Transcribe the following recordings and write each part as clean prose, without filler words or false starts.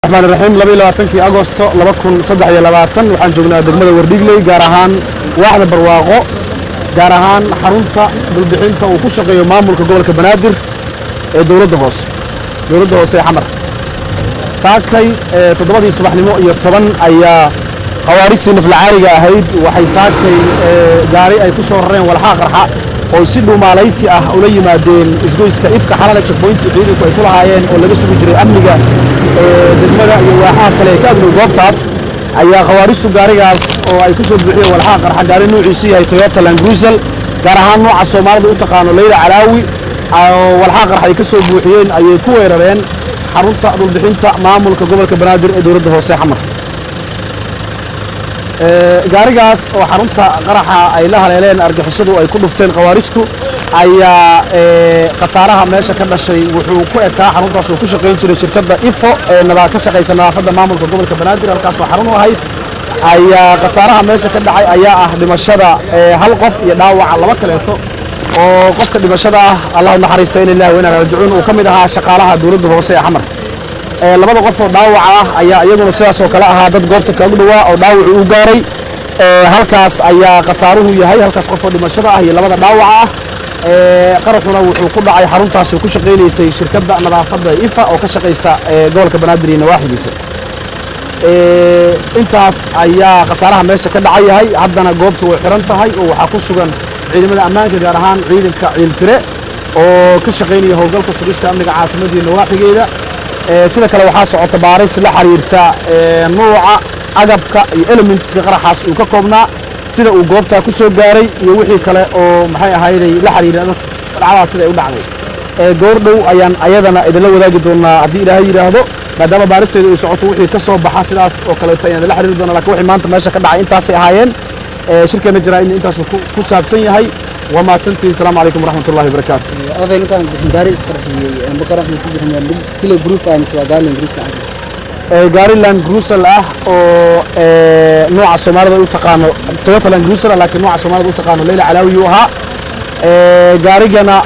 الرحمن الرحيم 22 أغسطس 2023 waxaan joognaa degmada Wardhigley gaar ahaan waaxda barwaaqo gaar ahaan xarunta dulbixinta uu ku shaqeeyo maamulka gobolka Banaadir ee dawladda hoose Xamar saakay 7 subaxnimo iyo 10 ayaa qawaariijtii naflacaariga ahayd waxay saakay gaari ay ku soo rareen walxaaq qarxa oo si dhuumaalaysi ah ula yimaadeen isgoyska ifka xalana checkpoint ciidanku ay ku lahaayeen oo laga sugi jiray amniga degmada iyo waaxaha kale ka agdhow goobtaas ayaa qawaariijtu gaarigaas oo ay ku soo buuxiyeen walxaaq qarxa gaari nuuciisu yahay Toyota Land Cruiser gaar ahaan nooca Soomaalida u taqaano Leyla Calaawi oo walxaaq qarxa ay ka soo buuxiyeen ayay ku weerareen xarunta dulbixinta maamulka gobolka Banaadir ee dawladda hoose Xamar gaarigaas oo xarunta qaraxa ay la haleeleen argixisadu ay ku dhufteen qawaariijtu ayaa qasaaraha meesha ka dhashay wuxuu ku ekaa xaruntaas oo ku shaqeyn jiray shirkadda IFO ee ka shaqeysa nadaafadda maamulka gobolka Banaadir halkaas oo xarun u ahayd ayaa qasaaraha meesha ka dhacay ayaa ah dhimashada hal qof iyo dhaawaca laba kaleeto oo qofka dhimashada ah Allah naxariisto ilaahay wa inna raajicuun oo kamid ahaa shaqaalaha dawladda hoose ee Xamar labada qof oo dhaawac ah ayaa iyaguna sidaas oo kale ahaa dad goobta ka dhawaa oo dhaawac uu gaaray halkaas ayaa qasaaruhu yahay halkaas qof oo dhimashada ah iyo labada dhaawac ah qaraxuna wuxuu ku dhacay xaruntaas oo ku shaqeynaysay shirkadda nadaafadda IFA oo ka shaqeysa gobolka Banaadir iyo nawaaxidiisa intaas ayaa qasaaraha meesha ka dhacay haddana goobtu way xiran tahay oo waxa ku sugan ciidamada ammaanka gaar ahaan ciidanka ciiltire oo ka shaqeynaya howlgalka sugista amniga caasimadda iyo nawaaxigeeda sida kale waxaa socota baaris la xiriirta nooca agabka iyo elementska qaraxaas uu ka koobnaa sida uu goobta ku soo gaaray iyo wixii kale oo maxay ahayday la xiriirada dhacdaas sida ay u dhacday goordhow ayaan ayadana idinla wadaagi doonaa haddii Ilaahay yiraahdo maadaama baaristeedu ay socoto wixii ka soo baxa sidaas oo kale ayaan la xiriiri doonaa laakiin wixii maanta meesha ka dhacay intaas ay ahaayeen shirkadna jaraa'id intaas ku saabsan yahay وما سنتي السلام عليكم ورحمة الله وبركاته. أنا كان داري إسكرحي بقرأ في كل جروب أنا سوى داري إنجليزي gaari Land Cruiser ah oo nooca Soomaalida u taqaano Toyota Land Cruiser laakiin nooca Soomaalida u taqaano Leyla Calaawi u ahaa gaarigana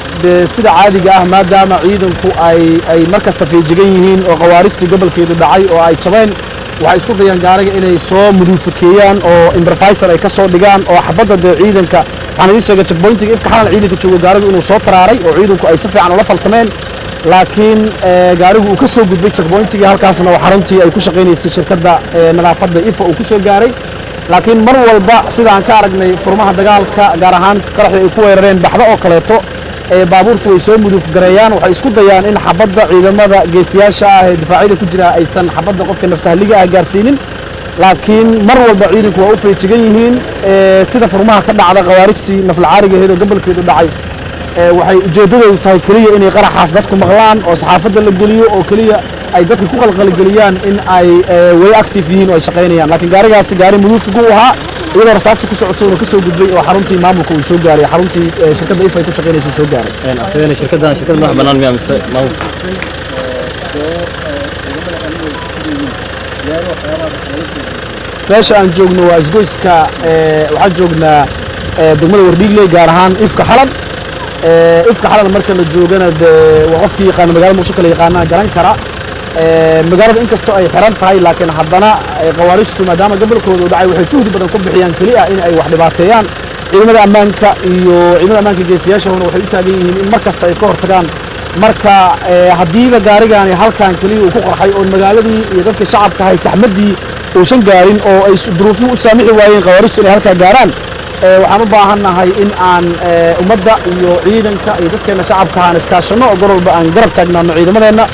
sida caadiga ah maadaama ciidanku ay markasta feejigan yihiin oo qawaariijtii gobolkeedu dhacay oo ay jabeen waxay isku dayaan gaariga inay soo muduufikeeyaan oo improviser ay ka soo dhigaan oo xabadda ciidanka waxaan idin sheegay checkpointiga ifka xalal ciidanka joogo gaarigu inuu soo taraaray oo ciidanku ay si fiican ula faltameen laakiin gaarigu uu ka soo gudbay checkpointiga halkaasna waa xaruntii ay ku shaqeynaysay shirkadda nadaafadda IFO uu ku soo gaaray laakiin mar walba sida aan ka aragnay furmaha dagaalka gaar ahaan qaraxii ay ku weerareen baxda oo kaleeto baabuurtu way soo muduf gareeyaan waxay isku dayaan in xabadda ciidamada geesiyaasha ah ee difaacida ku jira aysan xabadda qofka naftahliga ah gaarsiinin laakiin mar walba ciidanku waa u feejigan yihiin sida furmaha ka dhacda qawaariijtii naflacaariga ahayd oo gobolkeedu dhacay waxay ujeedadoodu tahay kaliya inay qaraxaas dadku maqlaan oo saxaafadda la geliyo oo kaliya ay dadka ku qalqalgeliyaan in ay way active yihiin oo ay shaqeynayaan laakiin gaarigaasi gaari muduufigu ahaa iyadoo rasaasta ku socoto oo ka soo gudbay oo xaruntii maamulka uu soo gaaray xaruntii shirkadda IFA ay ku shaqeynayso soo gaaray shirkad madax bannaan miyaa mise maamulka meesha aan joogno waa isgoyska waxaan joognaa degmada Wardhigley gaar ahaan ifka xalan marka la joogana waa qofkii yaqaan magaalada Muqdisho kale yaqaana garan kara magaalada inkastoo ay xiran tahay laakiin haddana qawaariijtu maadaama gobolkooda u dhacay waxay juhdi badan ku bixiyaan kaliya in ay wax dhibaateeyaan ciidamada ammaanka geesiyaashana waxay u taagan yihiin in markasta ay ka hortagaan marka hadiiba gaarigaani halkan kaliya uu ku qarxay oo magaaladii iyo dadka shacabka hay saxmadii uusan gaarin oo ay duruufuhu u saamixi waayeen qawaariijtu inay halkaa gaaraan waxaan u baahannahay in aan ummadda iyo ciidanka iyo dadkeena shacabka aan iskaashano oo gor walba aan garab taagnaano ciidamadeenna